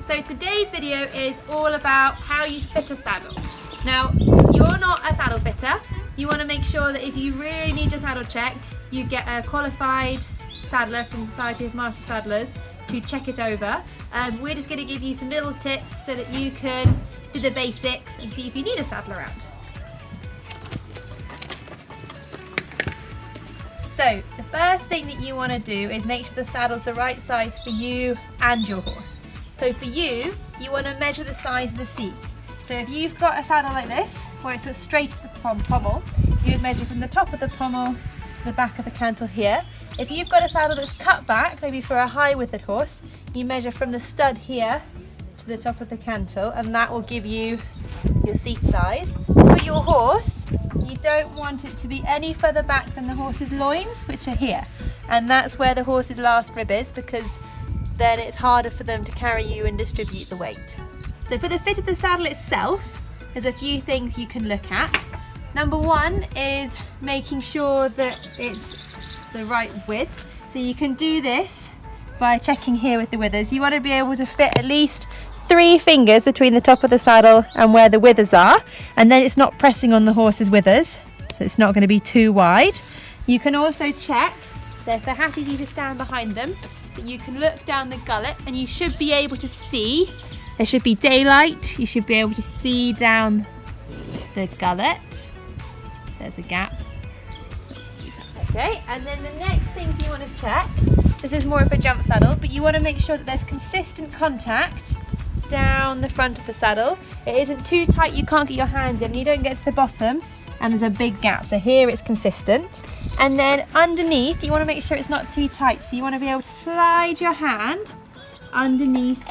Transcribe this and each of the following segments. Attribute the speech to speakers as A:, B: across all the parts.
A: So today's video is all about how you fit a saddle. Now, you're not a saddle fitter. You want to make sure that if you really need your saddle checked, you get a qualified saddler from the Society of Master Saddlers to check it over. We're just going to give you some little tips so that you can do the basics and see if you need a saddle around. So the first thing that you want to do is make sure the saddle's the right size for you and your horse. So for you, you want to measure the size of the seat. So if you've got a saddle like this, where it's straight at the pommel, you would measure from the top of the pommel to the back of the cantle here. If you've got a saddle that's cut back, maybe for a high-withered horse, you measure from the stud here to the top of the cantle, and that will give you your seat size. For your horse, you don't want it to be any further back than the horse's loins, which are here. And that's where the horse's last rib is, because then it's harder for them to carry you and distribute the weight. So for the fit of the saddle itself, there's a few things you can look at. Number one is making sure that it's the right width. So you can do this by checking here with the withers. You want to be able to fit at least 3 fingers between the top of the saddle and where the withers are, and then it's not pressing on the horse's withers, so it's not going to be too wide. You can also check that if they're happy for you to stand behind them, that you can look down the gullet and you should be able to see. There should be daylight. You should be able to see down the gullet. There's a gap. Okay, and then the next things you want to check, this is more of a jump saddle, but you want to make sure that there's consistent contact down the front of the saddle. It isn't too tight, you can't get your hand in, you don't get to the bottom, and there's a big gap. So here it's consistent. And then underneath, you want to make sure it's not too tight. So you want to be able to slide your hand underneath,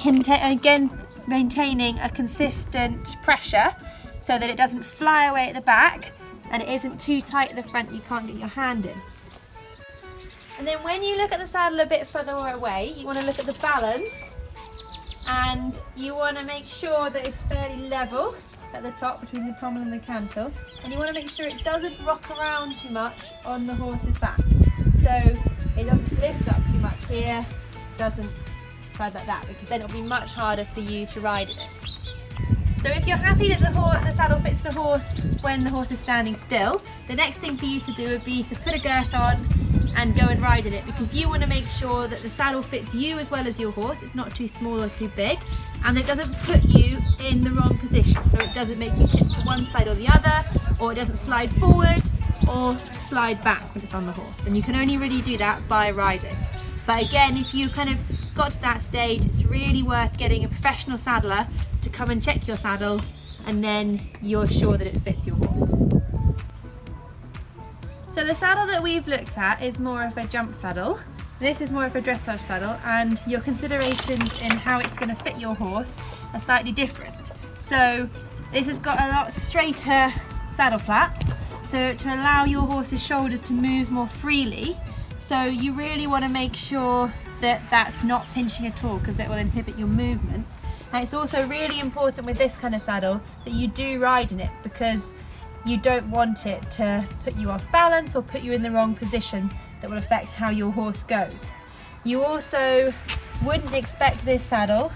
A: again maintaining a consistent pressure so that it doesn't fly away at the back and it isn't too tight at the front, you can't get your hand in. And then when you look at the saddle a bit further away, you want to look at the balance, and you want to make sure that it's fairly level at the top between the pommel and the cantle, and you want to make sure it doesn't rock around too much on the horse's back. So it doesn't lift up too much here, doesn't like that, because then it'll be much harder for you to ride in it. So if you're happy that the saddle fits the horse when the horse is standing still, the next thing for you to do would be to put a girth on and go and ride in it, because you want to make sure that the saddle fits you as well as your horse. It's not too small or too big, and it doesn't put you in the wrong position. So it doesn't make you tip to one side or the other, or it doesn't slide forward or slide back when it's on the horse. And you can only really do that by riding. But again, if you kind of got to that stage, it's really worth getting a professional saddler to come and check your saddle, and then you're sure that it fits your horse. So the saddle that we've looked at is more of a jump saddle. This is more of a dressage saddle, and your considerations in how it's going to fit your horse are slightly different. So this has got a lot straighter saddle flaps, so to allow your horse's shoulders to move more freely. So you really want to make sure that that's not pinching at all, because it will inhibit your movement. And it's also really important with this kind of saddle that you do ride in it, because you don't want it to put you off balance or put you in the wrong position that will affect how your horse goes. You also wouldn't expect this saddle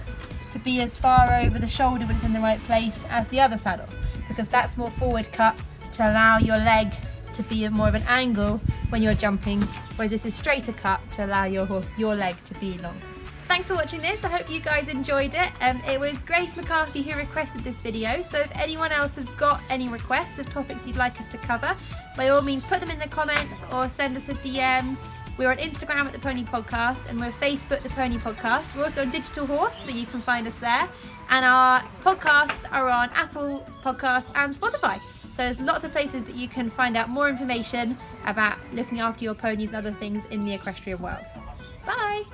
A: to be as far over the shoulder when it's in the right place as the other saddle, because that's more forward cut to allow your leg to be more of an angle when you're jumping, whereas this is straighter cut to allow your leg to be long. Thanks for watching this. I hope you guys enjoyed it. It was Grace McCarthy who requested this video, so if anyone else has got any requests of topics you'd like us to cover, by all means put them in the comments or send us a DM. We're on Instagram at The Pony Podcast, and we're Facebook The Pony Podcast. We're also on Digital Horse, so you can find us there. And our podcasts are on Apple Podcasts and Spotify. So there's lots of places that you can find out more information about looking after your ponies and other things in the equestrian world. Bye!